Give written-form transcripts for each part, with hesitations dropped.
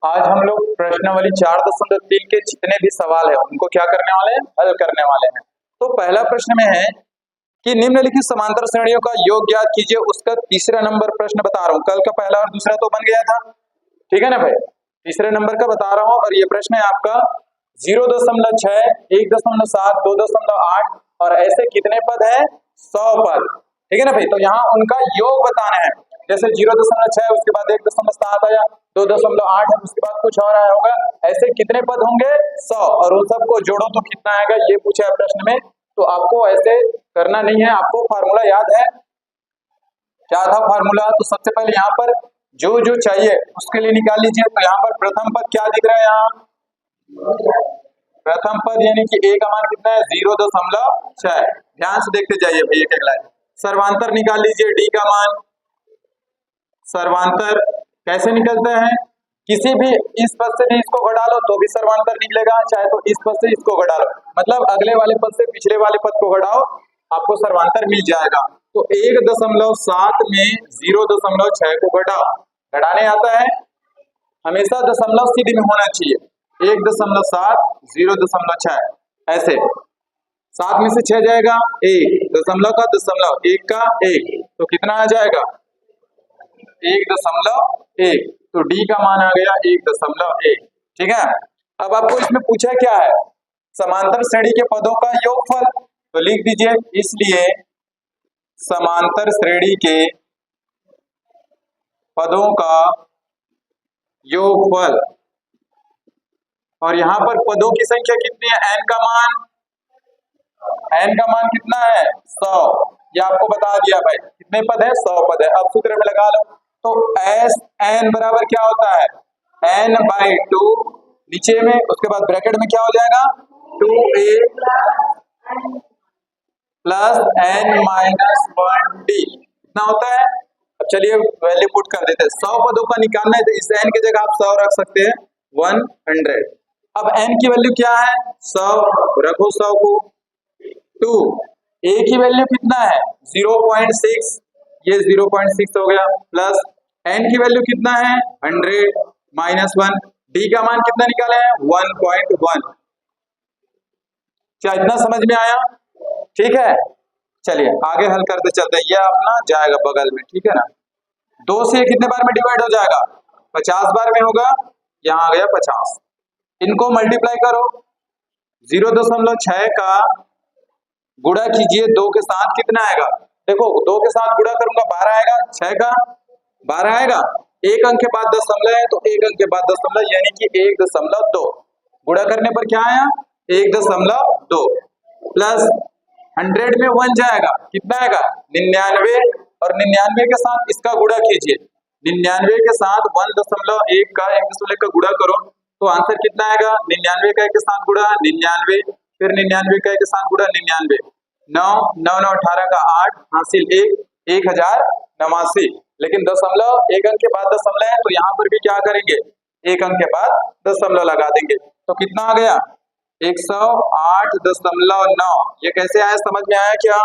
आज हम लोग प्रश्नावली 4.3 के जितने भी सवाल है उनको क्या करने वाले हैं, हल करने वाले हैं। तो पहला प्रश्न में है कि निम्नलिखित समांतर श्रेणियों का योग ज्ञात कीजिए। उसका तीसरा नंबर प्रश्न बता रहा हूँ। कल का पहला और दूसरा तो बन गया था, ठीक है ना भाई। तीसरे नंबर का बता रहा हूँ और ये प्रश्न है आपका 0.6, 1.7, 2.8 और ऐसे कितने पद है, 100 पद, ठीक है ना भाई। तो यहाँ उनका योग बताना है। जैसे 0.6 उसके बाद 1.7 आया, 2.8 है, उसके बाद कुछ और आया होगा। ऐसे कितने पद होंगे, 100, और उन सबको जोड़ो तो कितना आएगा, ये पूछा है प्रश्न में। तो आपको ऐसे करना नहीं है, आपको फार्मूला याद है। क्या था फार्मूला? तो सबसे पहले यहाँ पर जो जो चाहिए उसके लिए निकाल लीजिए। तो यहाँ पर प्रथम पद क्या दिख रहा है, यहाँ प्रथम पद यानी कि a का मान कितना है, 0.6। ध्यान से देखते जाइए भैया एक लाइन। सर्वांतर निकाल लीजिए, d का मान। सर्वांतर कैसे निकलते हैं, किसी भी इस पद से भी इसको घटा लो तो भी सर्वांतर निकलेगा, चाहे तो इस पद से इसको घटा लो, मतलब अगले वाले पद से पिछले वाले पद को घटाओ, आपको सर्वांतर मिल जाएगा। तो 1.7 में 0.6 को घटाओ, घटाने आता है, हमेशा दशमलव सीधी में होना चाहिए। 1.7 0.6 ऐसे 7 में से 6 जाएगा 1, दशमलव का दशमलव, 1 का 1, तो कितना आ जाएगा 1.1। तो डी का मान आ गया 1.1, ठीक है। अब आपको इसमें पूछा क्या है, समांतर श्रेणी के पदों का योगफल, तो लिख दीजिए इसलिए समांतर श्रेणी के पदों का योगफल। और यहाँ पर पदों की संख्या कितनी है, n का मान कितना है, 100। ये आपको बता दिया भाई, कितने पद है, 100 पद है। अब सूत्र में लगा लो, तो एस एन बराबर क्या होता है, n/2 नीचे में, उसके बाद ब्रैकेट में क्या हो जाएगा 2a प्लस n-1d, कितना होता है। अब चलिए वैल्यू पुट कर देते हैं। 100 पदों का निकालना है तो इस n की जगह आप 100 रख सकते हैं, 100। अब n की वैल्यू क्या है, 100, रखो 100 को। 2 a की वैल्यू कितना है 0.6, ये 0.6 हो गया, प्लस n की वैल्यू कितना है 100 -1, d का मान कितना निकाले हैं 1.1। क्या इतना समझ में आया, ठीक है। चलिए आगे हल करते चलते हैं। ये अपना जाएगा बगल में, ठीक है ना। 2 से कितने बार में डिवाइड हो जाएगा, 50 बार में होगा, यहाँ आ गया 50। इनको मल्टीप्लाई करो, 0.6 का गुणा कीजिए 2 के साथ, कितना आएगा, देखो 2 के साथ गुणा करूंगा 12 आएगा, 6 का 12 आएगा, एक अंक के बाद दशमलव है तो एक अंक के बाद दशमलव, यानी कि 1.2 गुणा करने पर क्या आया 1.2 प्लस 100 में 1 जाएगा, कितना आएगा 99, और 99 के साथ इसका गुणा कीजिए, 99 के साथ 1.1 का 1.1 का गुणा करो तो आंसर कितना आएगा, 99 का 1 के साथ गुणा 99, फिर 99 का 1 के साथ गुणा 99, 9 9 9 18 का 8 हासिल 1, 1089। लेकिन दशमलव एक अंक के बाद दशमलव है तो यहाँ पर भी क्या करेंगे, एक अंक के बाद दशमलव लगा देंगे, तो कितना आ गया 108.9। ये कैसे आया, समझ में आया क्या,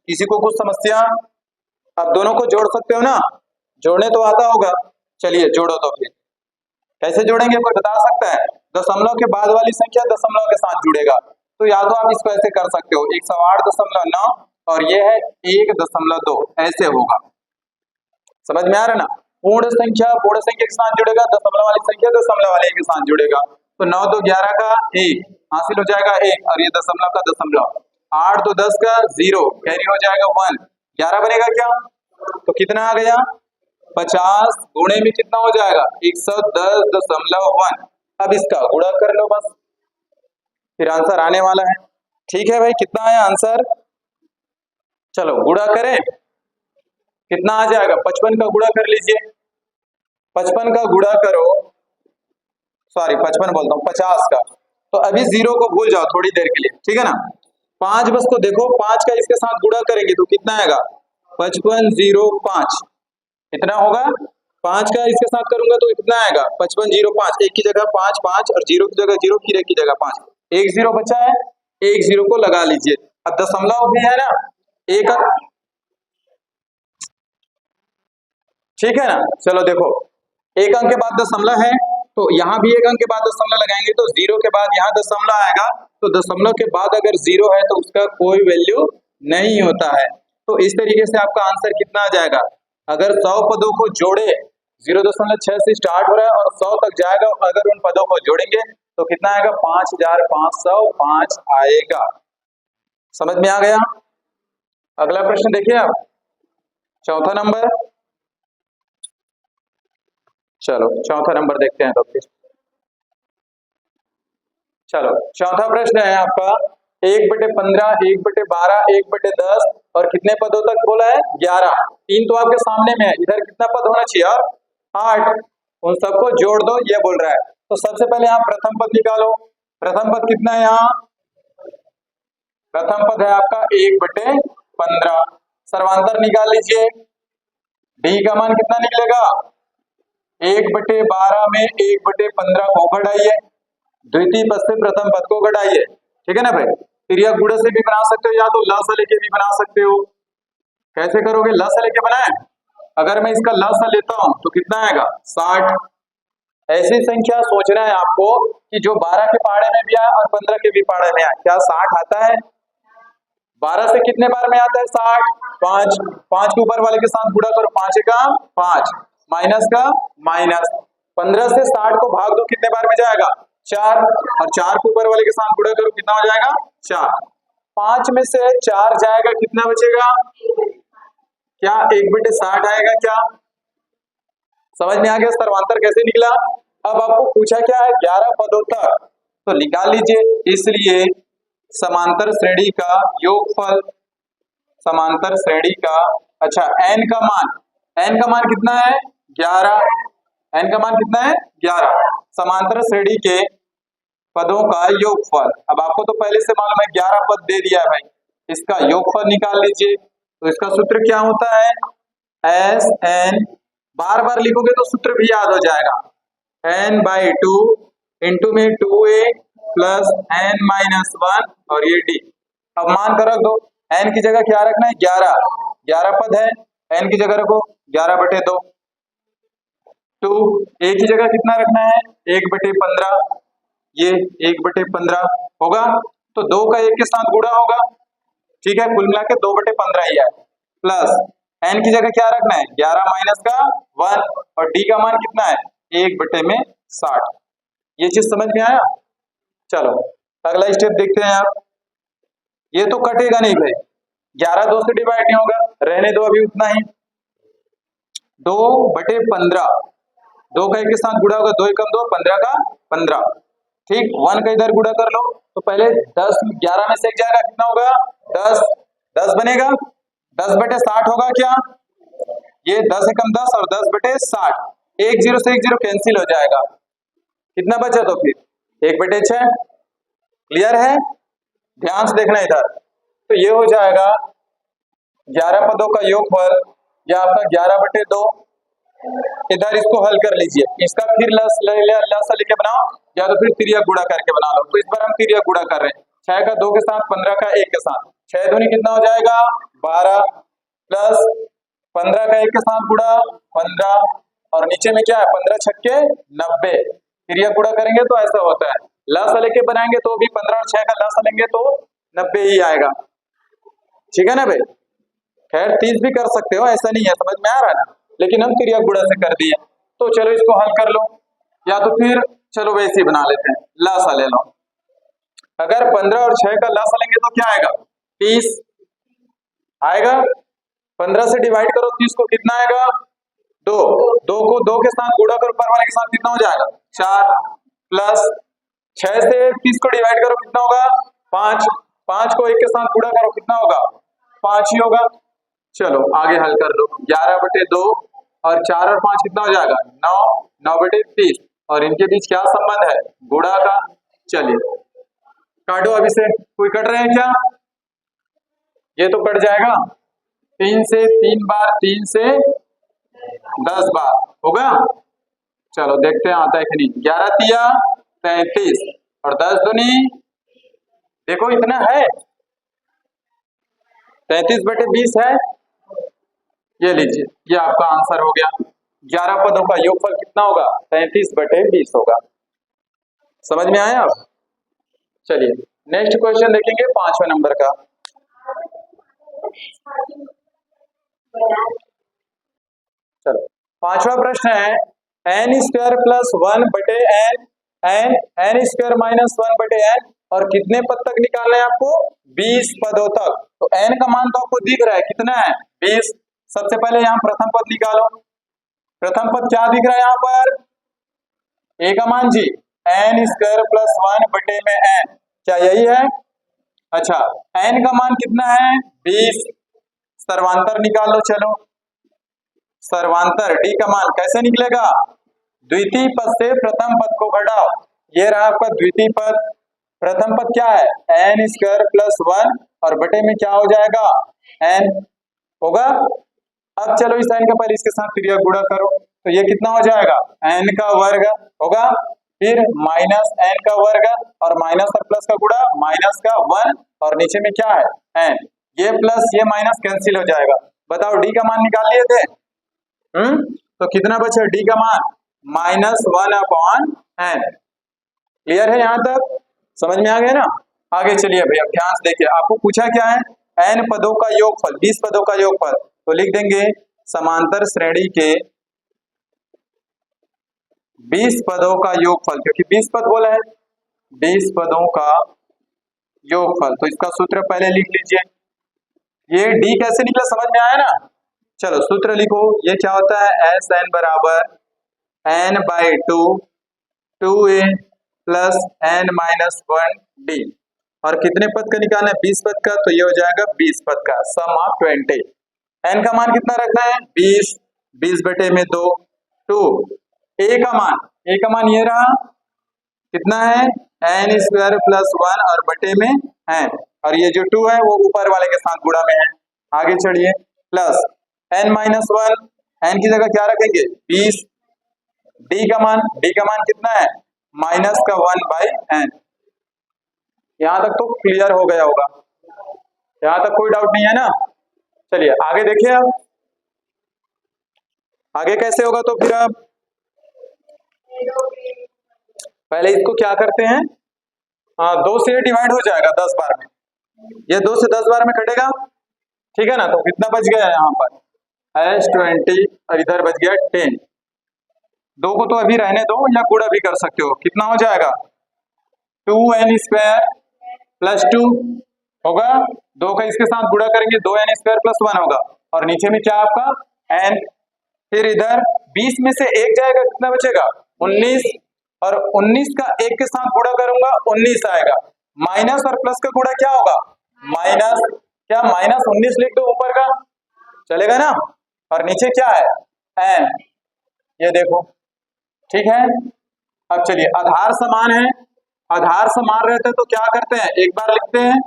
किसी को कुछ समस्या? अब दोनों को जोड़ सकते हो ना, जोड़ने तो आता होगा, चलिए जोड़ो। तो फिर कैसे जोड़ेंगे, कोई बता सकता है? दशमलव के बाद वाली संख्या दशमलव के साथ जुड़ेगा, तो या तो आप इसको ऐसे कर सकते हो 108.9 और ये है 1.2, ऐसे होगा, समझ में आ रहा है ना। पूर्ण संख्या के साथ जुड़ेगा, दशमलव वाली संख्या दशमलव वाले के साथ जुड़ेगा, तो 9 2 11 का 1 हासिल हो जाएगा 1, और ये दशमलव का दशमलव, 8 2 10 का 0 कैरी हो जाएगा 1, 11 बनेगा क्या, तो कितना आ गया 50 गुणे में कितना हो जाएगा 110.1। अब इसका गुणा कर लो बस, फिर आंसर आने वाला है, ठीक है भाई। कितना आया आंसर, चलो गुणा करें, कितना आ जाएगा 55 का गुणा कर लीजिए, 55 का गुणा करो, सॉरी 55 बोलता हूँ 50 का, तो अभी 0 को भूल जाओ थोड़ी देर के लिए, ठीक है ना। 5 बस को देखो, 5 का इसके साथ गुणा करेंगे तो कितना आएगा 5505, इतना होगा। 5 का इसके साथ करूंगा तो कितना आएगा 5505, एक की जगह 5 5 और 0 की जगह 0, फिर एक की जगह 5, एक 0 बचा है, एक 0 को लगा लीजिए। अब दशमलव भी है ना, एक, ठीक है ना। चलो देखो एक अंक के बाद दशमलव है, तो यहाँ भी एक अंक के बाद दशमलव लगाएंगे तो 0 के बाद यहाँ दशमलव आएगा, तो दशमलव के बाद अगर 0 है तो उसका कोई वैल्यू नहीं होता है। तो इस तरीके से आपका आंसर कितना आ जाएगा, अगर 100 पदों को जोड़े, 0.6 से स्टार्ट हो रहा है और 100 तक जाएगा, अगर उन पदों को जोड़ेंगे तो कितना आएगा, 5505 आएगा। समझ में आ गया? अगला प्रश्न देखिए आप, चौथा नंबर। चलो चौथा नंबर देखते हैं तो फिर। चलो चौथा प्रश्न है आपका 1/15, 1/12, 1/10 और कितने पदों तक बोला है, 11। तीन तो आपके सामने में है, इधर कितना पद होना चाहिए, और 8। उन सबको जोड़ दो, ये बोल रहा है। तो सबसे पहले आप प्रथम पद निकालो। प्रथम पद कितना है यहाँ, प्रथम पद है आपका 1/15। सर्वांतर निकाल लीजिए, डी का मान कितना निकलेगा, 1/12 में 1/15 को घटाइए, द्वितीय पद से प्रथम पद को घटाइए, ठीक है ना भाई। फिर यह गुणे से भी बना सकते हो या तो ल से लेके भी बना सकते हो। कैसे करोगे, ल से लेके बनाए, अगर मैं इसका ल से लेता हूं तो कितना आएगा, 60। ऐसी संख्या सोचना है आपको कि जो 12 के पहाड़े में भी आए और 15 के भी पहाड़े में आए, क्या 60 आता है, 12 से कितने बार में आता है 60, 5। 5 के ऊपर वाले के साथ गुणा करो, 5 का 5, माइनस का माइनस, 15 से 60 को भाग दो, कितने बार में जाएगा, 4, और 4 के ऊपर वाले के साथ गुणा करो, कितना हो जाएगा, 4। 5 में से 4 जाएगा, कितना बचेगा, क्या 1/60 आएगा क्या। समझ में आ गया सर्वांतर कैसे निकला। अब आपको पूछा क्या है, 11 पदों तक, तो निकाल लीजिए। इसलिए समांतर श्रेणी का योगफल, समांतर श्रेणी का, अच्छा n का मान कितना है, 11। n का मान कितना है, 11। समांतर श्रेणी के पदों का योगफल, अब आपको तो पहले से मालूम है 11 पद दे दिया है भाई, इसका योगफल निकाल लीजिए। तो इसका सूत्र क्या होता है, Sn, बार बार लिखोगे तो सूत्र भी याद हो जाएगा, n/2 इंटू में 2a प्लस n-1 और ये d। अब मान कर रख दो, n की जगह क्या रखना है, 11 पद है, n की जगह रखो 11/2। 2 a की जगह कितना रखना है, 1/15, ये 1/15 होगा, तो 2 का 1 के साथ गुणा होगा, ठीक है, कुल मिला के 2/15 ही है, प्लस n की जगह क्या रखना है, 11 माइनस का 1, और d का मान कितना है, 1/60। ये चीज समझ में आया। चलो अगला स्टेप देखते हैं आप। ये तो कटेगा नहीं भाई, 11 2 से डिवाइड नहीं होगा, रहने दो अभी उतना ही। 2/15, 2 का 1 के साथ गुणा होगा, 2 एकम 2, 15 का 15, ठीक। 1 का इधर गुणा कर लो, तो पहले 10, 11 में से 1 जाएगा, कितना होगा, 10, 10 बनेगा, 10/60 होगा क्या, ये 10 एकम 10 और 10/60, 1 0 से 1 0 कैंसिल हो जाएगा, कितना बचा, तो फिर 1/6। क्लियर है, ध्यान से देखना इधर। तो ये हो जाएगा 11 पदों का योगफल, या आपका 11/2। इधर इसको हल कर लीजिए, इसका फिर लस लेके बनाओ, या तो फिर तिर्यक गुणा करके बना लो। तो इस बार हम तिर्यक गुणा कर रहे हैं, 6 का 2 के साथ, 15 का 1 के साथ, 6 दूनी कितना हो जाएगा, 12, प्लस 15 का 1 के साथ गुणा 15, और नीचे में क्या है, 15 छक्के 90। तिर्यक गुणा करेंगे तो ऐसा होता है, लस लेके बनाएंगे तो भी 15 और 6 का लस लेंगे तो 90 ही आएगा, ठीक है ना भाई। खैर 30 भी कर सकते हो, ऐसा नहीं है, समझ में आ रहा है ना, लेकिन हम तिर्यक गुणा से कर दिए। तो चलो इसको हल कर लो, या तो फिर चलो वैसे ही बना लेते हैं, लासा ले लो। अगर 15 और 6 का लासा लेंगे तो क्या आएगा, 30 आएगा। 15 से डिवाइड करो 30 को, कितना आएगा, 2। 2 को 2 के साथ गुणा करो, ऊपर वाले के साथ कितना हो जाएगा, 4, प्लस 6 से 30 को डिवाइड करो, कितना होगा, 5। 5 को 1 के साथ गुणा करो, कितना होगा, 5 ही होगा। चलो आगे हल कर लो, 11/2 और 4 और 5 कितना हो जाएगा, 9, 9/30, और इनके बीच क्या संबंध है, गुणा का। चलिए काटो अभी से, कोई कट रहे हैं क्या, ये तो कट जाएगा, 3 से 3 बार, 3 से 10 बार होगा। चलो देखते हैं आता है कि नहीं, 11 तिया 33 और 10 दूनी, देखो इतना है, 33/20 है, ये लीजिए, ये आपका आंसर हो गया। 11 पदों का योगफल कितना होगा? 33/20 होगा। समझ में आया अब? चलिए नेक्स्ट क्वेश्चन देखेंगे 5वें नंबर का। चलो 5वां प्रश्न है n² + 1/n N N square minus 1/n और कितने पद तक निकालना है आपको? 20 पदों तक। तो n का मान तो आपको दिख रहा है, कितना है? 20। सबसे पहले यहाँ प्रथम पद निकालो। प्रथम पद क्या दिख रहा है यहाँ पर? a का मान जी n² + 1/n, क्या यही है? अच्छा n का मान कितना है? 20। सर्वांतर निकाल लो। चलो सर्वांतर d का मान कैसे निकलेगा? द्वितीय पद से प्रथम पद को घटाओ। ये रहा आपका द्वितीय पद। प्रथम पद क्या है? n² + 1 और बटे में क्या हो जाएगा? n होगा। अब चलो इस n का पहले इसके साथ क्रिया गुणा करो, तो ये कितना हो जाएगा? n का वर्ग होगा, फिर माइनस n का वर्ग और माइनस और प्लस का गुणा माइनस का 1 और नीचे में क्या है? n। ये प्लस ये माइनस कैंसिल हो जाएगा। बताओ d का मान निकाल लिए थे? तो कितना बचा d का मान? -1/n। क्लियर है यहाँ तक? समझ में आ गया ना? आगे चलिए भैया ध्यान से देखिए, आपको पूछा क्या है? n पदों का योगफल, 20 पदों का योगफल। तो लिख देंगे समांतर श्रेणी के 20 पदों का योगफल, क्योंकि 20 पद बोला है, 20 पदों का योगफल। तो इसका सूत्र पहले लिख लीजिए। ये d कैसे निकला समझ में आया ना? चलो सूत्र लिखो। ये क्या होता है? Sn = n/2 2a + n-1d। और कितने पद का निकालना है? 20 पद का। तो ये हो जाएगा 20 पद का सम ऑफ 20। n का मान कितना रखना है? 20। 20/2 2 a का मान ये रहा, कितना है? n² + 1 और बटे में n, और ये जो 2 है वो ऊपर वाले के साथ गुणा में है। आगे चढ़िए प्लस n-1, n की जगह क्या रखेंगे? 20। d का मान कितना है? -1/n। यहां तक तो क्लियर हो गया होगा, यहां तक कोई डाउट नहीं है ना? चलिए आगे देखिए। अब आगे कैसे होगा? तो फिर अब पहले इसको क्या करते हैं, 2 से डिवाइड हो जाएगा 10 बार में। ये 2 से 10 बार में कटेगा, ठीक है ना? तो कितना बच गया है यहाँ पर? S20 और इधर बच गया 10। 2 को तो अभी रहने दो, या गुणा भी कर सकते हो। कितना हो जाएगा? 2n² + 2 होगा। 2 का इसके साथ गुणा करेंगे, 2n² + 1 होगा, और नीचे में क्या आपका? n। फिर इधर 20 में से 1 जाएगा, कितना बचेगा? 19, और 19 का 1 के साथ गुणा करूंगा 19 आएगा। माइनस और प्लस का गुणा क्या होगा? माइनस, क्या -19 लिख दो ऊपर का, चलेगा ना? और नीचे क्या है? n। ये देखो, ठीक है। अब चलिए आधार समान है, आधार समान रहते हैं तो क्या करते हैं? एक बार लिखते हैं,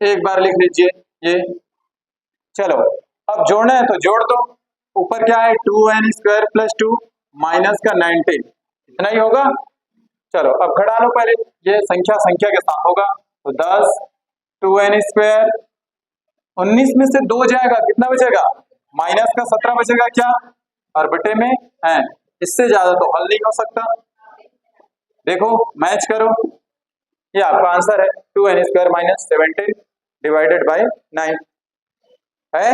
एक बार लिख लीजिए ये। चलो अब जोड़ना है तो जोड़ दो। ऊपर क्या है? 2n² + 2 माइनस का 19, इतना ही होगा। चलो अब घटा लो पहले, ये संख्या संख्या के साथ होगा। तो 10 2n², 19 में से 2 जाएगा, कितना बचेगा? माइनस का 17 बचेगा क्या? और बटे में n। इससे ज्यादा तो हल नहीं हो सकता। देखो मैच करो, ये आपका आंसर है 2n² - 17 / 9 है।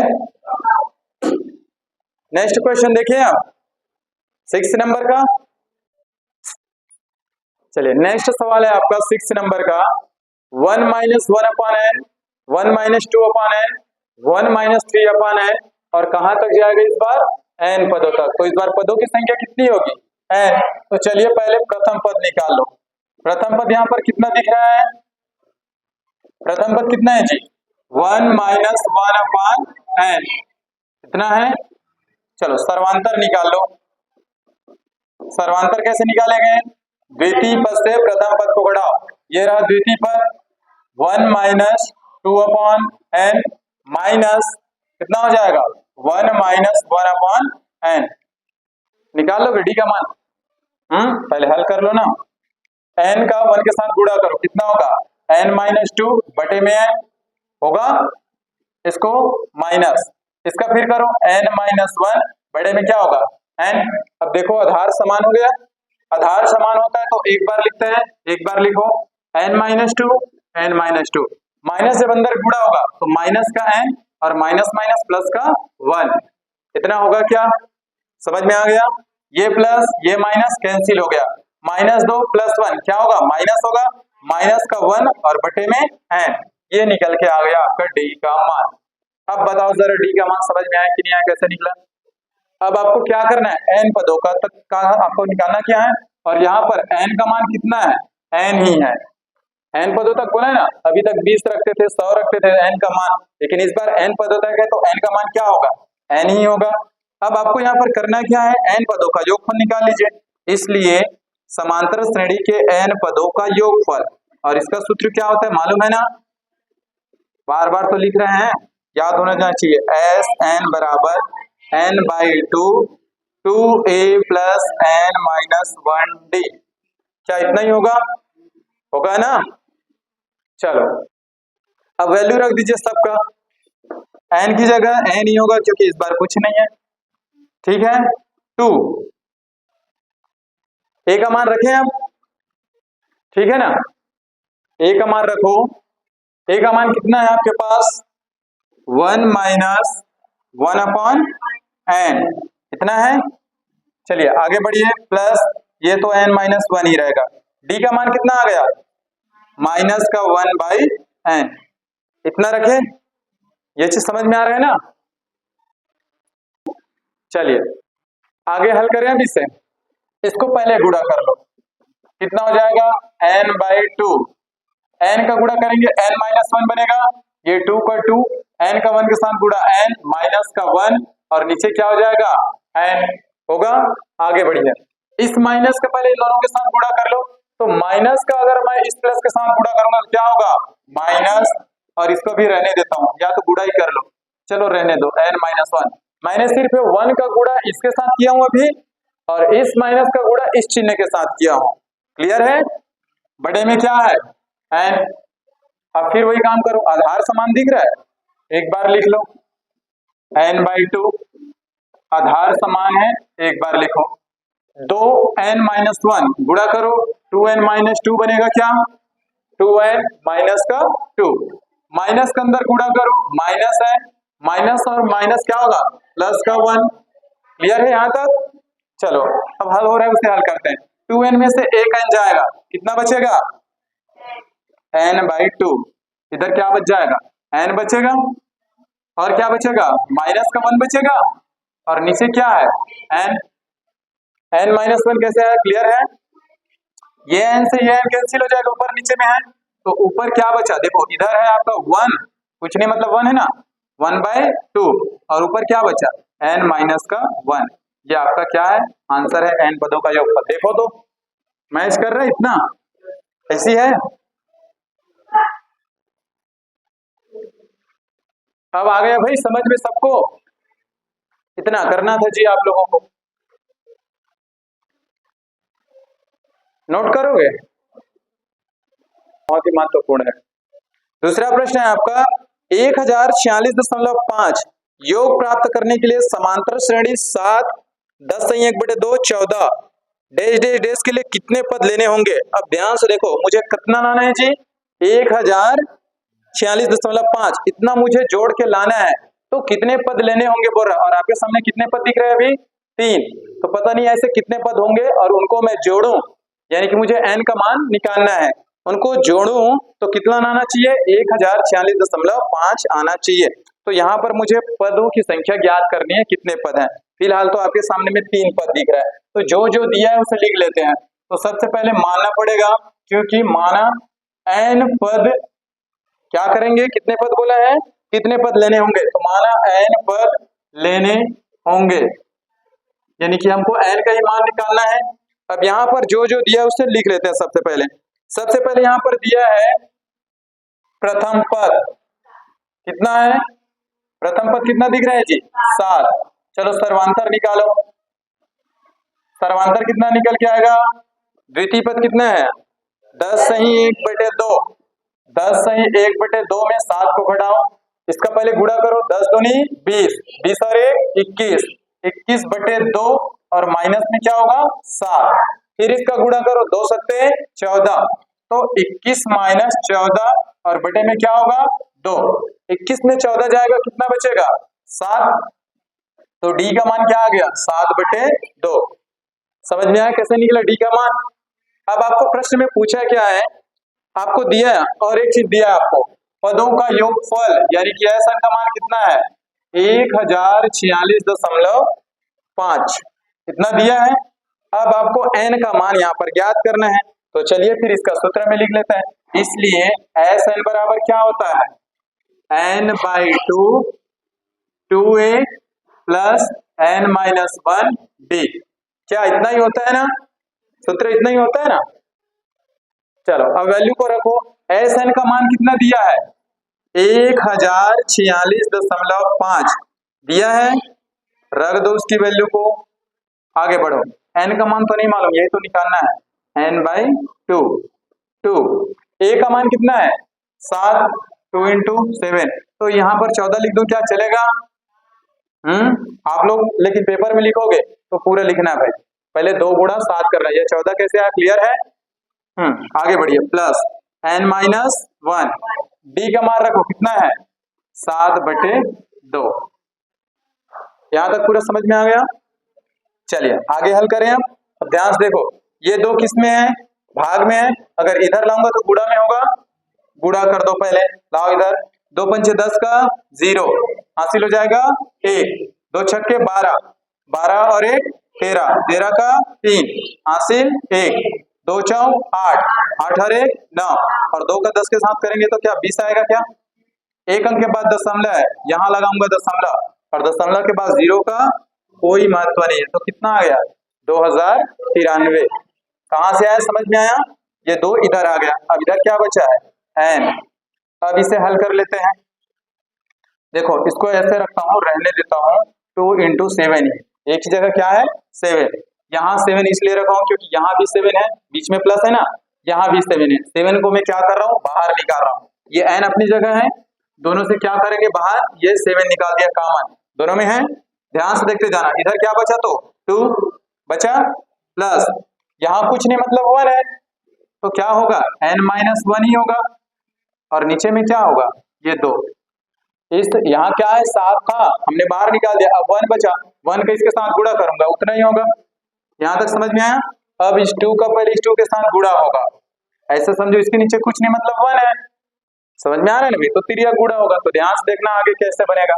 नेक्स्ट क्वेश्चन देखिए आप 6 नंबर का। चलिए नेक्स्ट सवाल है आपका 6 नंबर का। 1 - 1/n, 1 - 2/n, 1 - 3/n, और कहां तक जाएगा इस बार? n पदों तक। तो इस बार पदों की संख्या कितनी होगी? n। तो चलिए पहले प्रथम पद निकाल लो। प्रथम पद यहाँ पर कितना दिख रहा है? प्रथम पद कितना है जी? 1 - 1/n, कितना है? चलो सर्वांतर निकाल लो। सर्वांतर कैसे निकालेंगे? द्वितीय पद से प्रथम पद को घटाओ। ये रहा द्वितीय पद, 1 - 2/n माइनस कितना हो जाएगा? 1 - 1/n। निकाल लो डी का मान। पहले हल कर लो ना। n का 1 के साथ गुणा करो, कितना होगा? n-2 बटे में n होगा, इसको माइनस, इसका फिर करो n - 1 बड़े में क्या होगा? n। अब देखो आधार समान हो गया, आधार समान होता है तो एक बार लिखते हैं, एक बार लिखो n minus two, n minus two, minus जब अंदर गुणा होगा तो माइनस का n और माइनस माइनस प्लस का 1, इतना होगा क्या, समझ में आ गया। ये प्लस ये माइनस कैंसिल हो गया, माइनस 2 प्लस 1 क्या होगा, माइनस होगा, माइनस का 1 और बटे में n, ये निकल के आ गया आपका d का मान। अब बताओ जरा d का मान समझ में आया कि नहीं आया, कैसे निकला। अब आपको क्या करना है, n पदों का तक का आपको निकालना क्या है, और यहाँ पर n का मान कितना है, n ही है। n पदों तक बोला है ना, अभी तक 20 रखते थे, 100 रखते थे n का मान, लेकिन इस बार n पदों तक है तो n का मान क्या होगा, n ही होगा। अब आपको यहाँ पर करना क्या है, n पदों का योगफल निकाल लीजिए। इसलिए समांतर श्रेणी के n पदों का योगफल, और इसका सूत्र क्या होता है मालूम है ना, बार बार तो लिख रहे हैं, याद होना चाहिए, एस एन बराबर n by two, 2a plus n minus 1d, क्या इतना ही होगा, होगा ना। चलो अब वैल्यू रख दीजिए सबका, n की जगह n ही होगा क्योंकि इस बार कुछ नहीं है, ठीक है। 2 a का मान रखें अब, ठीक है ना, a का मान रखो, a का मान कितना है आपके पास, 1 माइनस 1 अपॉन n, इतना है। चलिए आगे बढ़िए, प्लस ये तो n माइनस 1 ही रहेगा, d का मान कितना आ गया, माइनस का 1 बाई n, इतना रखे, ये चीज समझ में आ रहा है ना। चलिए आगे हल करें अब इसे, इसको पहले गुणा कर लो, कितना हो जाएगा n बाई टू, n का गुणा करेंगे n माइनस 1 बनेगा, ये 2 का 2, n का 1 के साथ गुणा n माइनस का 1, और नीचे क्या हो जाएगा n होगा। आगे बढ़िए, इस माइनस का पहले इन दोनों के साथ गुणा कर लो, तो माइनस का अगर मैं इस प्लस के साथ गुणा करूंगा तो क्या होगा माइनस, और इसको भी रहने देता हूं, या तो गुणा ही कर लो, चलो रहने दो, n माइनस 1, मैंने सिर्फ 1 का गुणा इसके साथ किया हूं अभी, और इस माइनस का गुणा इस चिन्ह के साथ किया हूं, क्लियर है। बड़े में क्या है n, अब फिर वही काम करो, आधार समान दिख रहा है, एक बार लिख लो n बाई टू, आधार समान है, एक बार लिखो, 2n माइनस 1 गुणा करो, 2n माइनस 2 बनेगा क्या, 2n माइनस का 2, माइनस के अंदर गुणा करो, माइनस है, माइनस और माइनस क्या होगा प्लस का 1, क्लियर है यहाँ तक। चलो अब हल हो रहा है उसे हल करते हैं, 2n में से एक n जाएगा, कितना बचेगा n बाई टू, इधर क्या बच जाएगा n बचेगा, और क्या बचेगा माइनस का 1 बचेगा, और नीचे क्या है n माइनस 1 कैसे है, क्लियर है, ये n से ये n कैंसिल हो जाएगा, ऊपर नीचे में है, तो ऊपर क्या बचा, देखो इधर है आपका 1, कुछ नहीं मतलब 1 है ना, 1 बाई टू, और ऊपर क्या बचा n माइनस का 1, ये आपका क्या है आंसर है, n पदों का योगफल। देखो तो मैच कर रहा है इतना, ऐसी है। अब आ गया भाई समझ में सबको, इतना करना था जी आप लोगों को, नोट करोगे, बहुत ही महत्वपूर्ण है। दूसरा प्रश्न है आपका 1046.5 योग प्राप्त करने के लिए समांतर श्रेणी 7 10/1/2 14 डैश डैश डैश के लिए कितने पद लेने होंगे। अब ध्यान से देखो, मुझे कितना लाना है जी 1046.5, इतना मुझे जोड़ के लाना है, तो कितने पद लेने होंगे बोल रहा, और आपके सामने कितने पद दिख रहे हैं अभी 3, तो पता नहीं ऐसे कितने पद होंगे, और उनको मैं जोड़ूं, यानी कि मुझे n का मान निकालना है, उनको जोड़ूं तो कितना आना चाहिए 1046.5 आना चाहिए। तो यहाँ पर मुझे पदों की संख्या ज्ञात करनी है, कितने पद हैं, फिलहाल तो आपके सामने में 3 पद दिख रहा है, तो जो जो दिया है उसे लिख लेते हैं। तो सबसे पहले मानना पड़ेगा, क्योंकि माना n पद, क्या करेंगे कितने पद बोला है, कितने पद लेने होंगे, तो माना n पद लेने होंगे, यानी कि हमको n का ही मान निकालना है। अब यहाँ पर जो जो दिया है उसे लिख लेते हैं। सबसे पहले यहाँ पर दिया है प्रथम पद, कितना है प्रथम पद, कितना दिख रहा है जी 7, चलो सर्वांतर निकालो, सर्वांतर कितना निकल के आएगा, द्वितीय पद कितना है 10 सही 1/2, 10 सही 1/2 में 7 को घटाओ, इसका पहले गुणा करो, 10 दूनी 20, 20 और 1 21, 21/2 और माइनस में क्या होगा 7, फिर इसका गुणा करो 2 सत्ते 14, तो 21 माइनस 14 और बटे में क्या होगा 2, 21 में 14 जाएगा कितना बचेगा 7, तो डी का मान क्या आ गया 7/2। समझ में आया कैसे निकला डी का मान। अब आपको प्रश्न में पूछा क्या है, आपको दिया है और एक चीज दिया है आपको, पदों का योगफल यानी कि एसएन का मान कितना है 1046.5 इतना दिया है। अब आपको एन का मान यहाँ पर ज्ञात करना है, तो चलिए फिर इसका सूत्र में लिख लेते हैं। इसलिए एस एन बराबर क्या होता है n/2 2a प्लस n-1d, क्या इतना ही होता है ना, सूत्र इतना ही होता है ना। चलो अब वैल्यू को रखो, एस एन का मान कितना दिया है 1046.5 दिया है, रख दो उसकी वैल्यू को, आगे बढ़ो। एन का मान तो नहीं मालूम, यही तो निकालना है n/2, 2 ए का मान कितना है 7, 2 × 7, तो यहाँ पर 14 लिख दूं क्या चलेगा? आप लोग लेकिन पेपर में लिखोगे तो पूरा लिखना है भाई, पहले 2 × 7 कर रहा है, ये 14 कैसे आया क्लियर है। आगे बढ़िए, प्लस n-1 डी का मान रखो कितना है 7/2, यहां तक पूरा समझ में आ गया। चलिए आगे हल करें। अब ध्यान से देखो, ये 2 किस में है भाग में है, अगर इधर लाऊंगा तो गुणा में होगा, गुणा कर दो पहले, लाओ इधर 2 पंचे 10 का 0 हासिल हो जाएगा 1, 2 छक्के 12, 12 और 1 13, 13 का 3 हासिल 1, 2 चौक 8, 8 और 1 9, और 2 का 10 के साथ करेंगे तो क्या 20 आएगा क्या? एक अंक के बाद दशमलव है, यहाँ लगाऊंगा दशमलव, और दशमलव के बाद 0 का कोई महत्व नहीं है, तो कितना आ गया 2093। कहां से आया समझ में आया, ये 2 इधर आ गया, अब इधर क्या बचा है n। अब इसे हल कर लेते हैं, देखो इसको ऐसे रखता हूँ, रहने देता हूँ 2 × 7 ही, एक ही जगह क्या है 7, यहाँ 7 इसलिए रखा हूँ क्योंकि यहाँ भी 7 है, बीच में प्लस है ना, यहाँ भी 7 है, 7 को मैं क्या कर रहा हूँ बाहर निकाल रहा हूँ, ये n अपनी जगह है, दोनों से क्या करेंगे बाहर, ये 7 निकाल दिया कॉमन, दोनों में है, ध्यान से देखते जाना, इधर क्या बचा तो 2 बचा, प्लस यहाँ कुछ नहीं मतलब 1 है, तो क्या होगा n-1 ही होगा, और नीचे में क्या होगा ये 2, इस यहाँ क्या है 7 था हमने बाहर निकाल दिया, अब 1 बचा, 1 का इसके साथ गुणा करूंगा उतना ही होगा, यहाँ तक समझ में आया। अब इस 2 का पहले इस 2 के साथ गुणा होगा, ऐसे समझो इसके नीचे कुछ नहीं मतलब 1 है, समझ में आ रहा है ना भाई, तो तिरिया गुणा होगा, तो ध्यान से देखना आगे कैसे बनेगा।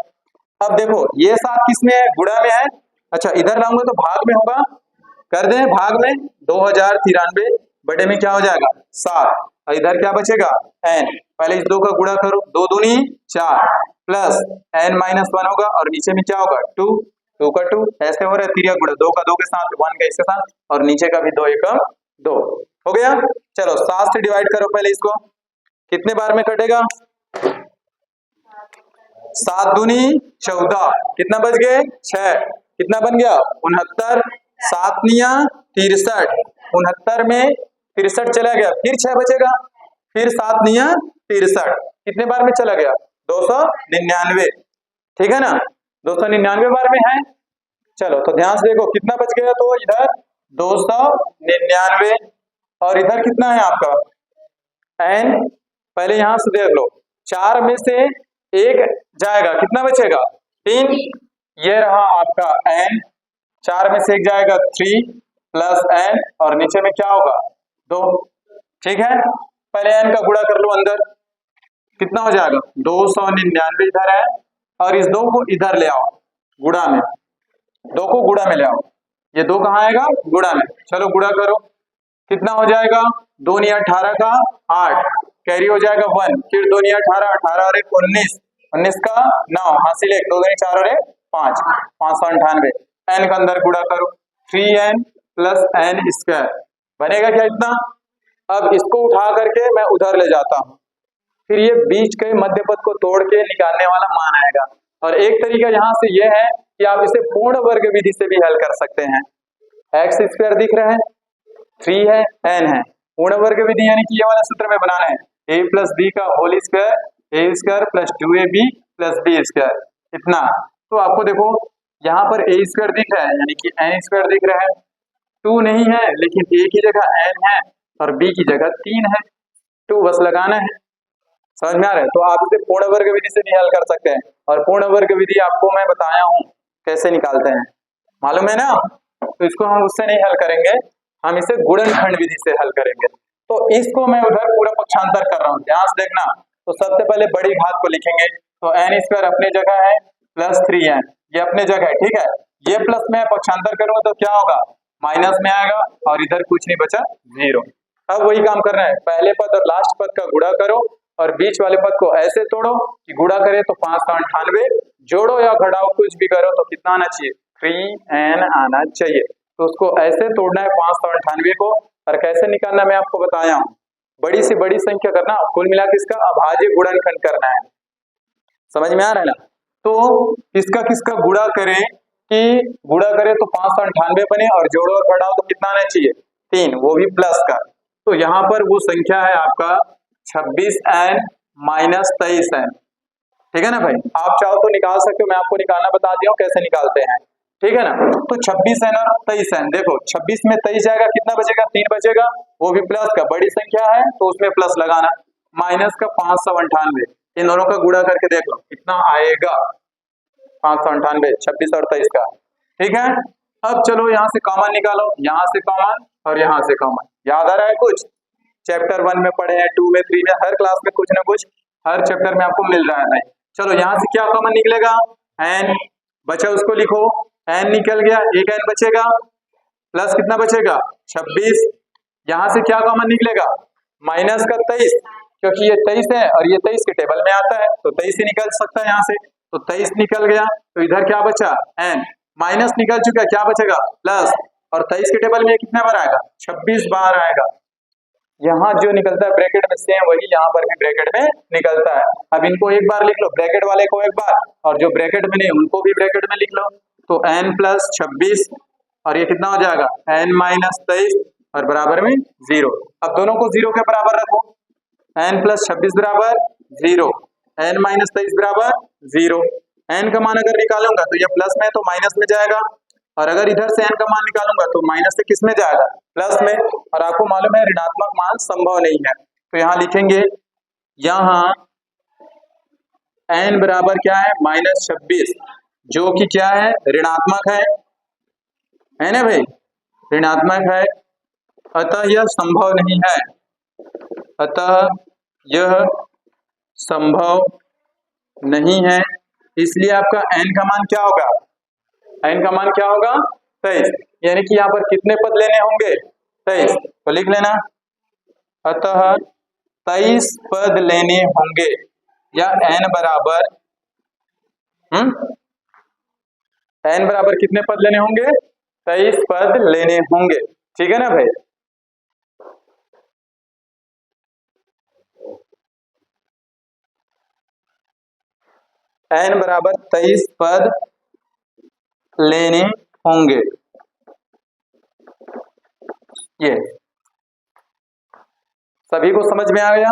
अब देखो ये 7 किस में है गुणा में है, अच्छा इधर लाऊंगा तो भाग में होगा, कर दें भाग में 2093 बटे में क्या हो जाएगा 7, और इधर क्या बचेगा n, पहले इस 2 का गुणा करो, 2 दूनी 4 प्लस n-1 होगा, और नीचे में क्या होगा 2, 2 का 2, ऐसे हो रहा है तिरिया गुणा, 2 का 2 के साथ 1 का इसके साथ, और नीचे का भी 2 एकम 2 हो गया। चलो 7 से डिवाइड करो पहले इसको, कितने बार में कटेगा 7 दूनी 14, कितना बच गए 6, कितना बन गया 69, 7 निया 63, 69 में 63 चला गया, फिर 6 बचेगा, फिर 7 निया 63, कितने बार में चला गया 299, ठीक है ना, 299 बार में है। चलो तो ध्यान से देखो कितना बच गया, तो इधर 299, और इधर कितना है आपका n, पहले यहां से देख लो, 4 में से 1 जाएगा, कितना बचेगा 3, ये रहा आपका n, 4 में से 1 जाएगा 3 प्लस n, और नीचे में क्या होगा 2, ठीक है, पहले n का गुणा कर लो अंदर, कितना हो जाएगा 299 इधर है, और इस 2 को इधर ले आओ गुणा में, 2 को गुणा में ले आओ, ये 2 कहाँ आएगा गुणा में, चलो गुणा करो, कितना हो जाएगा 2 × 18 का 8, कैरी हो जाएगा 1, फिर 2 × 18, 18 और 1 19, 19 का 9 हासिल 1, 2 × 4 और 1 5, 598, n का अंदर गुणा करो 3n प्लस n² बनेगा क्या इतना। अब इसको उठा करके मैं उधर ले जाता हूँ, फिर ये बीच के मध्य पद को तोड़ के निकालने वाला मान आएगा, और एक तरीका यहाँ से ये है कि आप इसे पूर्ण वर्ग विधि से भी हल कर सकते हैं, x² दिख रहा है 3 है n है, पूर्ण वर्ग विधि यानी कि ये वाला सूत्र में बनाना है, a + b का whole square a² + 2ab + b², इतना, तो आपको देखो यहाँ पर ए स्क्वायर दिख रहा है यानी कि एन स्क्वायर दिख रहा है, 2 नहीं है लेकिन ए की जगह एन है और बी की जगह 3 है, 2 बस लगाना है। समझ में आ रहा है? तो आप इसे पूर्ण वर्ग विधि से भी हल कर सकते हैं और पूर्ण वर्ग विधि आपको मैं बताया हूँ कैसे निकालते हैं, मालूम है ना? तो इसको हम उससे नहीं हल करेंगे, हम इसे गुणनखंड विधि से हल करेंगे। तो इसको मैं उधर पूरा पक्षांतर कर रहा हूँ, ध्यान से देखना। तो सबसे पहले बड़ी घात को लिखेंगे, तो एन स्क्वायर अपनी जगह है प्लस 3n, ये अपने जगह है, ठीक है। ये प्लस में पक्षांतर करूंगा तो क्या होगा, माइनस में आएगा और इधर कुछ नहीं बचा, 0। अब वही काम करना है, पहले पद और लास्ट पद का गुणा करो और बीच वाले पद को ऐसे तोड़ो कि गुणा करे तो 598, जोड़ो या घटाओ कुछ भी करो तो कितना आना चाहिए, 3n आना चाहिए। तो उसको ऐसे तोड़ना है 598 को, और कैसे निकालना मैं आपको बताया हूँ। बड़ी से बड़ी संख्या करना, कुल मिला के इसका अभाज्य गुणनखंड करना है। समझ में आ रहा है ना? तो किसका किसका गुणा करें कि गुणा करें तो 598 बने और जोड़ो और बढ़ाओ तो कितना आना चाहिए, 3, वो भी प्लस का। तो यहाँ पर वो संख्या है आपका 26n माइनस 23n, ठीक है ना भाई? आप चाहो तो निकाल सकते हो, मैं आपको निकालना बता दिया हूँ कैसे निकालते हैं, ठीक है ना? तो 26n और 23n, देखो 26 में 23 जाएगा, कितना बचेगा, 3 बचेगा, वो भी प्लस का, बड़ी संख्या है तो उसमें प्लस लगाना, माइनस का 598, इन दोनों का गुणा करके देख लो कितना आएगा, 598, 26 और 23 का, ठीक है। अब चलो यहाँ से कॉमन निकालो, यहाँ से कॉमन और यहाँ से कॉमन, याद आ रहा है कुछ? चैप्टर 1 में पढ़े हैं, 2 में, 3 में, हर क्लास में कुछ ना कुछ हर चैप्टर में आपको मिल रहा है भाई। चलो यहाँ से क्या कॉमन निकलेगा, n बचा उसको लिखो, n निकल गया, एक n बचेगा, प्लस कितना बचेगा 26, यहाँ से क्या कॉमन निकलेगा, माइनस का 23, क्योंकि ये 23 है और ये 23 के टेबल में आता है तो 23 ही निकल सकता है यहाँ से, तो 23 निकल गया, तो इधर क्या बचा, n माइनस निकल चुका, क्या बचेगा, प्लस, और 23 के टेबल में कितने बार आएगा, 26 बार आएगा। यहाँ जो निकलता है ब्रैकेट में सेम वही यहाँ पर भी ब्रैकेट में निकलता है। अब इनको एक बार लिख लो, ब्रैकेट वाले को एक बार, और जो ब्रैकेट में नहीं उनको भी ब्रैकेट में लिख लो, तो n प्लस 26 और ये कितना हो जाएगा, n माइनस 23 और बराबर में 0। अब दोनों को 0 के बराबर रखो, n प्लस 26 बराबर 0, n माइनस 23 बराबर 0। n का मान अगर निकालूंगा तो ये प्लस में तो माइनस में जाएगा, और अगर इधर से n का मान निकालूंगा तो माइनस से किस में जाएगा, प्लस में। और आपको मालूम है ऋणात्मक मान संभव नहीं है, तो यहाँ लिखेंगे, यहाँ n बराबर क्या है, माइनस 26, जो कि क्या है, ऋणात्मक है ना भाई, ऋणात्मक है, अतः यह संभव नहीं है, अतः यह संभव नहीं है, इसलिए आपका n का मान क्या होगा, n का मान क्या होगा, 23, यानी कि यहाँ पर कितने पद लेने होंगे, 23, तो लिख लेना, अतः 23 पद लेने होंगे, या n बराबर n बराबर कितने पद लेने होंगे, 23 पद लेने होंगे, ठीक है ना भाई? n बराबर 23 पद लेने होंगे, ये सभी को समझ में आ गया,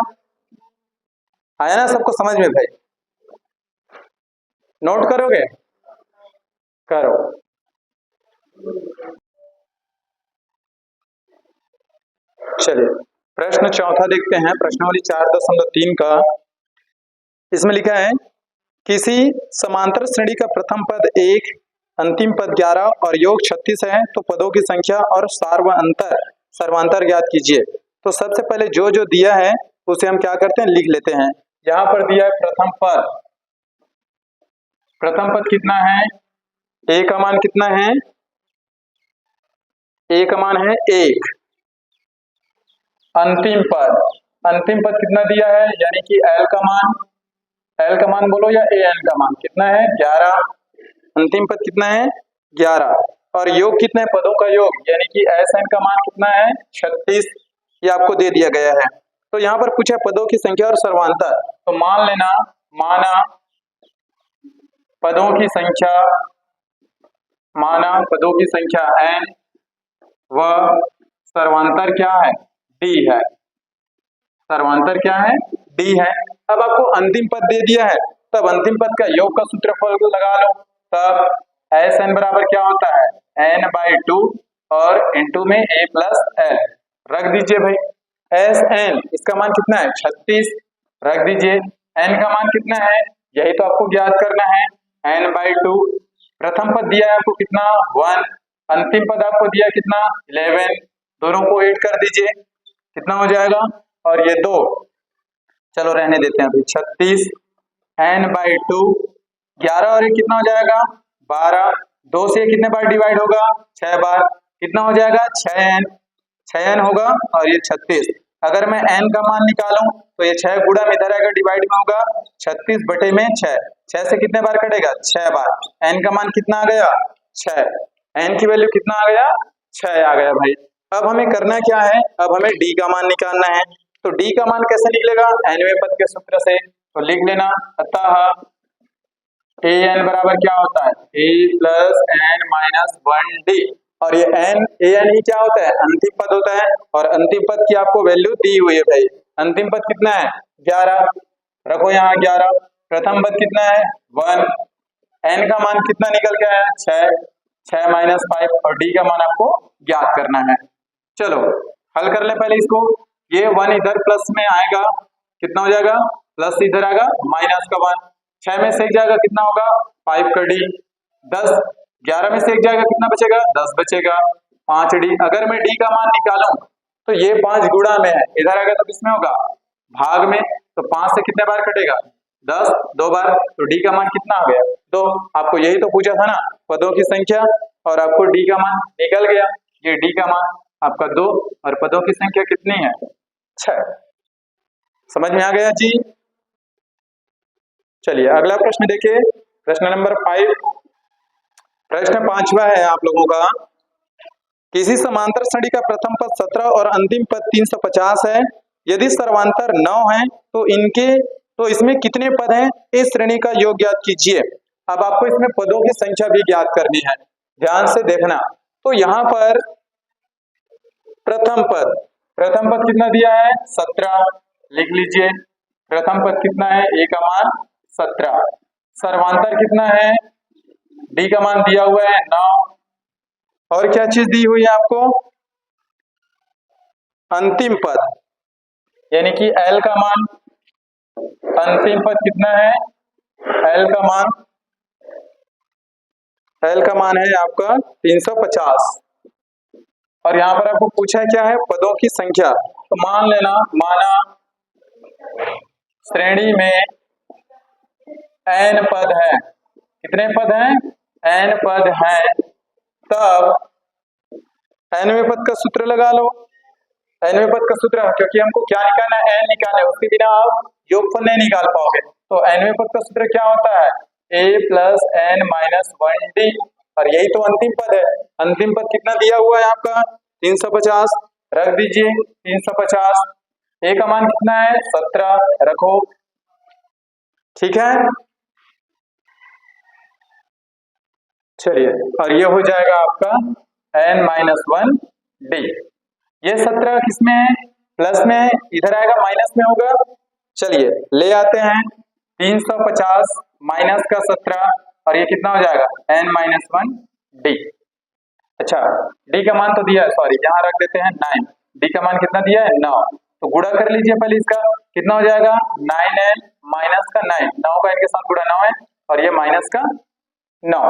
आया ना सबको समझ में भाई? नोट करोगे, करो। चलिए प्रश्न चौथा देखते हैं, प्रश्नावली 4.3 का। इसमें लिखा है, किसी समांतर श्रेणी का प्रथम पद 1, अंतिम पद 11 और योग 36 है, तो पदों की संख्या और सर्वांतर ज्ञात कीजिए। तो सबसे पहले जो जो दिया है उसे हम क्या करते हैं, लिख लेते हैं। यहाँ पर दिया है प्रथम पद, प्रथम पद कितना है, a का मान कितना है, a का मान है 1। अंतिम पद कितना दिया है, यानी कि l का मान बोलो या an का मान कितना है, 11। अंतिम पद कितना है, 11, और योग कितने पदों का योग, यानी कि sn का मान कितना है, 36, ये आपको दे दिया गया है। तो यहाँ पर पूछा पदों की संख्या और सर्वांतर, तो मान लेना, माना पदों की संख्या n व सर्वांतर क्या है, d है, सर्वांतर क्या है, d है। अब आपको अंतिम पद दे दिया है, तब अंतिम पद का योग का सूत्रफल लगा लो, तब एस एन बराबर क्या होता है, n/2 और इंटू में a प्लस एल। रख दीजिए भाई, एस एन इसका मान कितना है 36, रख दीजिए। n का मान कितना है, यही तो आपको ज्ञात करना है, n/2। प्रथम पद दिया है आपको कितना 1, अंतिम पद आपको दिया कितना 11, दोनों को ऐड कर दीजिए, कितना हो जाएगा, और ये 2 चलो रहने देते हैं अभी, 36 n/2, 11 और ये कितना हो जाएगा 12, 2 से कितने बार डिवाइड होगा 6 बार, कितना हो जाएगा 6n होगा, और ये 36। अगर मैं n का मान निकालूं तो ये 6 गुणा में इधर आएगा, डिवाइड में होगा 36/6, 6 से कितने बार कटेगा 6 बार, n का मान कितना आ गया 6, n की वैल्यू कितना आ गया 6 आ गया भाई। अब हमें करना क्या है, अब हमें d का मान निकालना है, तो d का मान कैसे निकलेगा, nवें पद के सूत्र से, तो लिख लेना, अतः an बराबर क्या होता है a plus n minus 1d, और ये an ही क्या होता है अंतिम पद होता है, और अंतिम पद की आपको वैल्यू दी हुई है भाई, अंतिम पद कितना है 11, रखो यहाँ 11, प्रथम पद कितना है 1, n का मान कितना निकल के आया 6 माइनस 5, और d का मान आपको ज्ञात करना है। चलो हल कर ले पहले इसको, ये 1 इधर प्लस में आएगा, कितना हो जाएगा प्लस इधर आएगा माइनस का 1, 6 में से एक जाएगा कितना होगा 5 का d, 10, 11 में से एक जाएगा कितना बचेगा 10 बचेगा, 5d। अगर मैं d का मान निकालूं तो ये 5 गुणा में है, इधर आएगा तो किसमें होगा भाग में, तो 5 से कितने बार कटेगा 10, 2 बार, तो d का मान कितना आ गया 2। आपको यही तो पूछा था ना पदों की संख्या, और आपको d का मान निकल गया, ये d का मान आपका 2, और पदों की संख्या कितनी है 6। समझ में आ गया जी। चलिए अगला प्रश्न देखिए, प्रश्न नंबर 5, प्रश्न 5वां है आप लोगों का, किसी समांतर श्रेणी का प्रथम पद 17 और अंतिम पद 350 है, यदि सर्वांतर 9 है तो इसमें कितने पद हैं, इस श्रेणी का योग ज्ञात कीजिए। अब आपको इसमें पदों की संख्या भी ज्ञात करनी है, ध्यान से देखना। तो यहाँ पर प्रथम पद कितना दिया है 17, लिख लीजिए, प्रथम पद कितना है a का मान 17, सर्वांतर कितना है d का मान दिया हुआ है 9, और क्या चीज दी हुई है आपको अंतिम पद, यानी कि l का मान, अंतिम पद कितना है l का मान है आपका 350, और यहाँ पर आपको पूछा है क्या है पदों की संख्या, तो मान लेना, माना श्रेणी में n पद है, कितने पद हैं n पद हैं, तब nवें पद का सूत्र लगा लो, nवें पद का सूत्र, क्योंकि हमको क्या निकालना है n निकालना है, उसके बिना आप योगफल नहीं निकाल पाओगे, तो nवें पद का सूत्र क्या होता है a plus n minus 1d, और यही तो अंतिम पद है, अंतिम पद कितना दिया हुआ है आपका 350, रख दीजिए 350, a का मान कितना है 17, रखो, ठीक है। चलिए, और ये हो जाएगा आपका n माइनस 1d, ये 17 किसमें है प्लस में है, इधर आएगा माइनस में होगा, चलिए ले आते हैं 350 माइनस का 17, और ये कितना हो जाएगा n माइनस 1d। अच्छा d का मान तो दिया है, सॉरी यहाँ रख देते हैं 9, d का मान कितना दिया है 9, तो गुणा कर लीजिए पहले इसका, कितना हो जाएगा 9n माइनस का 9, 9 का इनके साथ गुणा 9 है, और ये माइनस का 9,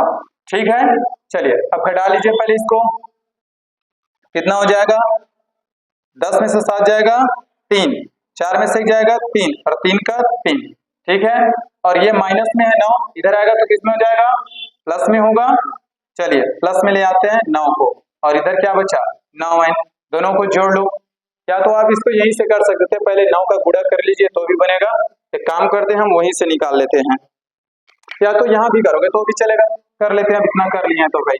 ठीक है। चलिए अब घटा लीजिए पहले इसको, कितना हो जाएगा 10 में से 7 जाएगा 3, 4 में से 1 जाएगा 3, और 3 का 3, ठीक है, और ये माइनस में है 9, इधर आएगा तो किसमें हो जाएगा प्लस में होगा, चलिए प्लस में ले आते हैं 9 को, और इधर क्या बचा 9n, दोनों को जोड़ लो, या तो आप इसको यहीं से कर सकते थे, पहले 9 का गुणा कर लीजिए तो भी बनेगा, एक काम करते हैं हम वहीं से निकाल लेते हैं, या तो यहाँ भी करोगे तो भी चलेगा, कर लेते हैं, अब इतना कर लिए हैं तो भाई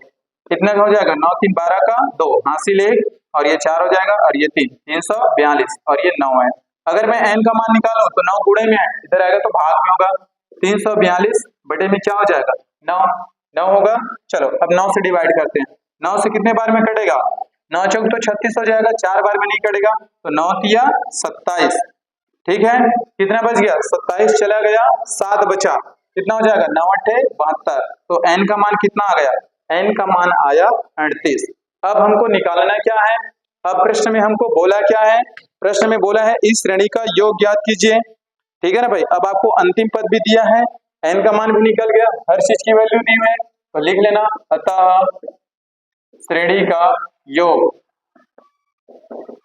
कितना हो जाएगा 9 3 12 का 2, हासिल 1, और ये 4 हो जाएगा, और ये 3, 342, और ये 9 है। अगर मैं n का मान निकालूं तो 9 गुणे में है, इधर आएगा तो भाग में होगा, 342 बटे में क्या हो जाएगा 9 होगा। चलो अब 9 से डिवाइड करते हैं, 9 से कितने बार में कटेगा 9 चौक तो 36 हो जाएगा, 4 बार में नहीं कटेगा, तो 9 तिया 27, ठीक है, कितना बच गया 27 चला गया 7 बचा, कितना हो जाएगा 9 8 72। तो n का मान कितना आ गया, n का मान आया 38। अब हमको निकालना क्या है, अब प्रश्न में हमको बोला क्या है, प्रश्न में बोला है इस श्रेणी का योग ज्ञात कीजिए। ठीक है ना भाई। अब आपको अंतिम पद भी दिया है, n का मान भी निकल गया, हर चीज की वैल्यू दी हुई है, तो लिख लेना अतः श्रेणी का योग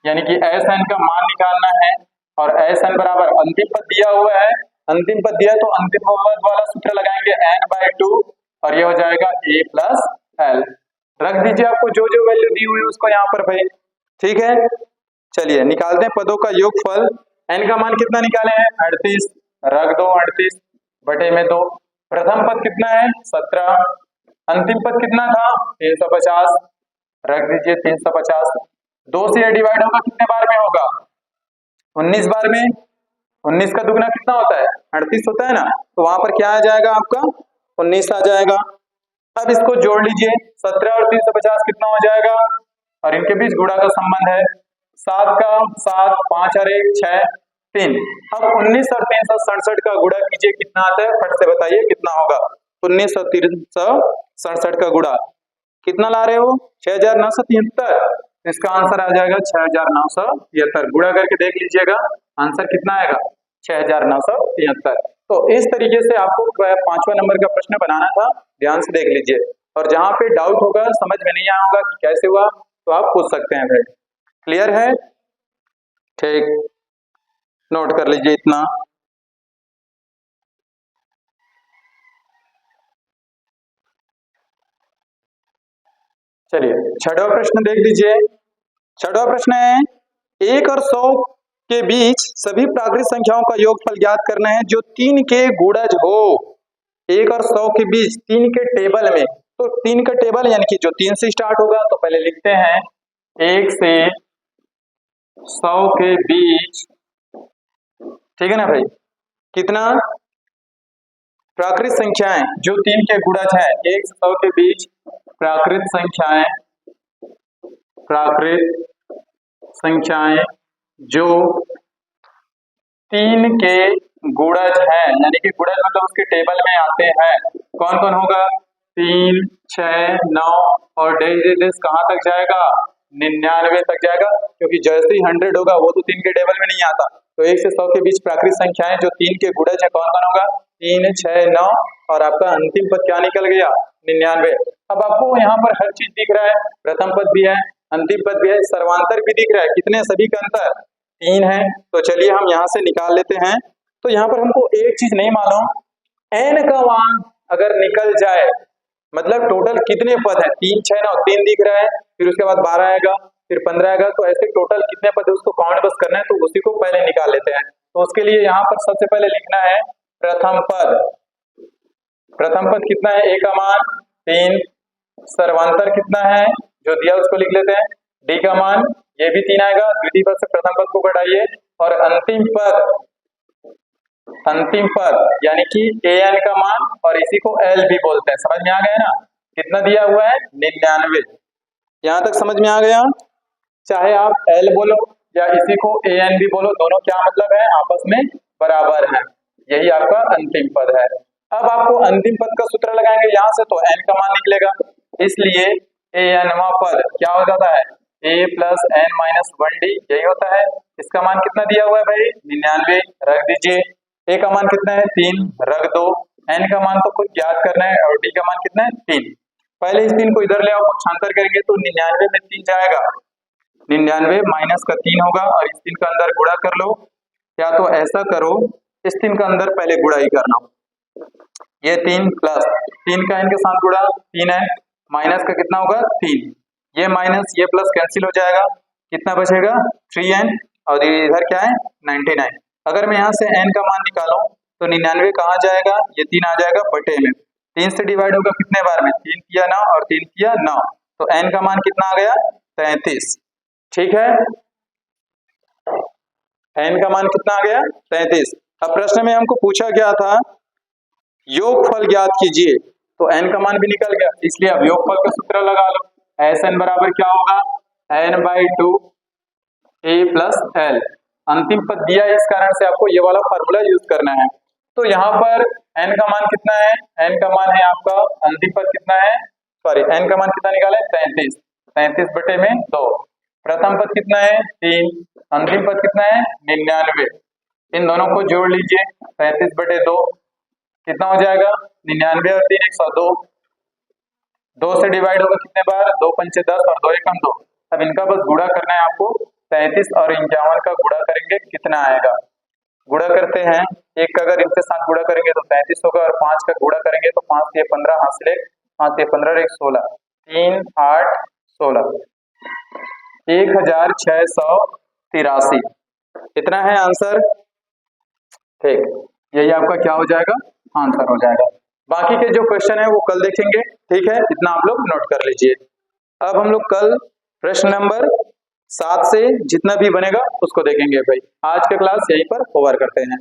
यानी कि SN का मान निकालना है, और SN बराबर अंतिम पद दिया हुआ है, अंतिम पद दिया तो अंतिम पद वाला सूत्र लगाएंगे n/2 और ये हो जाएगा a प्लस l। रख दीजिए आपको जो जो वैल्यू दी हुई है उसको यहाँ पर भाई। ठीक है, चलिए निकालते हैं पदों का योगफल। n का मान कितना निकाले हैं 38, रख दो 38 बटे में 2। प्रथम पद कितना है 17, अंतिम पद कितना था 350, रख दीजिए 350। 2 से ये डिवाइड होगा कितने बार में होगा 19 बार में, 19 का दुगना कितना होता है 38 होता है ना, तो वहां पर क्या आ जाएगा आपका 19 आ जाएगा। अब इसको जोड़ लीजिए, 17 और 350 कितना हो जाएगा, और इनके बीच गुणा का संबंध है, 7 का 7, 5 और 1 6 3। अब 19 और 367 का गुणा कीजिए, कितना आता है फट से बताइए कितना होगा। 19 और 367 का गुणा कितना ला रहे हो 6973, इसका आंसर आ जाएगा 6973। गुणा करके देख लीजिएगा आंसर कितना आएगा 6973। तो इस तरीके से आपको 5वां नंबर का प्रश्न बनाना था, ध्यान से देख लीजिए, और जहां पे डाउट होगा समझ में नहीं आया होगा कि कैसे हुआ तो आप पूछ सकते हैं भाई। क्लियर है, ठीक, नोट कर लीजिए इतना। चलिए 6वां प्रश्न देख लीजिए। 6वां प्रश्न है 1 और 100 के बीच सभी प्राकृत संख्याओं का योगफल ज्ञात करना है जो 3 के गुणज हो। 1 और 100 के बीच 3 के टेबल में, तो 3 का टेबल यानी कि जो 3 से स्टार्ट होगा, तो पहले लिखते हैं 1 से 100 के बीच, ठीक है ना भाई, कितना प्राकृत संख्याएं जो 3 के गुणज है, 1 से 100 के बीच प्राकृत संख्याएं जो 3 के गुणज है, यानी कि गुणज मतलब उसके टेबल में आते हैं, कौन कौन होगा 3 6 9 और डेज कहां तक जाएगा 99 तक जाएगा, क्योंकि जैसे ही 100 होगा वो तो 3 के टेबल में नहीं आता। तो 1 से 100 के बीच प्राकृत संख्याएं जो 3 के गुणज है कौन कौन होगा 3 6 9, और आपका अंतिम पद क्या निकल गया 99। अब आपको यहाँ पर हर चीज दिख रहा है, प्रथम पद भी है, अंतिम पद भी है, सर्वांतर भी दिख रहा है, कितने सभी का अंतर 3 है। तो चलिए हम यहाँ से निकाल लेते हैं। तो यहाँ पर हमको एक चीज नहीं मालूम, n का मान अगर निकल जाए मतलब टोटल कितने पद है 3 6 9, 3 दिख रहा है, फिर उसके बाद 12 आएगा, फिर 15 आएगा, तो ऐसे टोटल कितने पद है उसको काउंट बस करना है, तो उसी को पहले निकाल लेते हैं। तो उसके लिए यहाँ पर सबसे पहले लिखना है प्रथम पद। प्रथम पद कितना है, a का मान 3, सर्वांतर कितना है जो दिया उसको लिख लेते हैं, d का मान ये भी 3 आएगा, द्वितीय पद से प्रथम पद को घटाइए, और अंतिम पद यानी कि an का मान, और इसी को l भी बोलते हैं, समझ में आ गया ना, कितना दिया हुआ है 99। यहां तक समझ में आ गया, चाहे आप l बोलो या इसी को an भी बोलो, दोनों क्या मतलब है आपस में बराबर है, यही आपका अंतिम पद है। अब आपको अंतिम पद का सूत्र लगाएंगे यहाँ से, तो n का मान निकलेगा, इसलिए anवां पद क्या हो जाता है a plus n minus 1d, यही होता है। इसका मान कितना दिया हुआ है भाई 99, रख दीजिए। a का मान कितना है 3, रख दो। n का मान तो खुद ज्ञात करना है, और d का मान कितना है 3। पहले इस 3 को इधर ले आओ, पक्षांतर करेंगे तो 99 में 3 जाएगा, 99 माइनस का 3 होगा, और इस 3 का अंदर गुणा कर लो, या तो ऐसा करो इस 3 का अंदर पहले गुणा ही करना, ये 3 प्लस 3 का इनके साथ गुणा 3 है, माइनस का कितना होगा 3, ये माइनस ये प्लस कैंसिल हो जाएगा, कितना बचेगा 3n, और इधर क्या है 99। अगर मैं यहाँ से n का मान निकालूं तो 99 कहाँ जाएगा, ये 3 आ जाएगा बटे में, 3 से डिवाइड होगा कितने बार में 3 किया 9 और 3 किया 9, तो n का मान कितना आ गया 33। ठीक है, n का मान कितना आ गया 33। अब प्रश्न में हमको पूछा गया था योगफल ज्ञात कीजिए, तो n का मान भी निकल गया, इसलिए अब योगफल का सूत्र लगा लो, Sn बराबर क्या होगा n/2 a प्लस l। अंतिम पद दिया है, इस कारण से आपको ये वाला फार्मूला यूज करना है, तो यहाँ पर n का मान कितना है? n का मान है आपका अंतिम पद कितना है, सॉरी n का मान कितना निकाले 33, 33 बटे में 2। प्रथम पद कितना है 3, अंतिम पद कितना है 99। इन दोनों को जोड़ लीजिए 33 बटे 2 कितना हो जाएगा 99 और 3 102। 2 से डिवाइड होगा कितने बार 2 पंचे 10 और 2 एकम 2। अब इनका बस गुणा करना है आपको। 33 और 51 का गुणा करेंगे कितना आएगा, गुणा करते हैं। एक का अगर इनके साथ गुणा करेंगे तो 33 होगा और 5 का गुणा करेंगे तो 5 से 15 हासिल 5 से 15 और 1 16, 3 8 16, 1683। इतना है आंसर। ठीक, यही आपका क्या हो जाएगा आंसर हो जाएगा। बाकी के जो क्वेश्चन है वो कल देखेंगे, ठीक है, इतना आप लोग नोट कर लीजिए। अब हम लोग कल प्रश्न नंबर 7 से जितना भी बनेगा उसको देखेंगे भाई। आज का क्लास यहीं पर ओवर करते हैं।